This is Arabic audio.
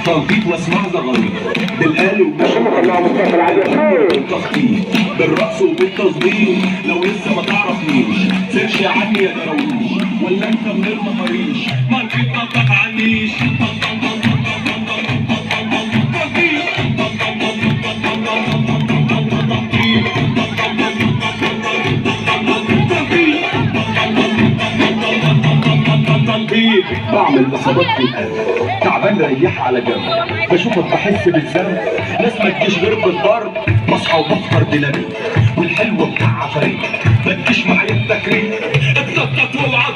تنطيط واسمع زغاريط بالآل وبالتخطيط بالرقص وبالتصديق. لو لسه ما تعرفنيش سيرش عني يا دراويش، ولا انت من غير ما قريش ما تطبق عنيش. بعمل اصابات في القلب، تعبان ريح على جنب، بشوفك بحس بالذنب، ناس ما تجيش غير بالضرب. بصحى وبفطر ديناميت والحلوه بتاع عفاريت، ما تجيش معايا التكريم اتنطط واوعى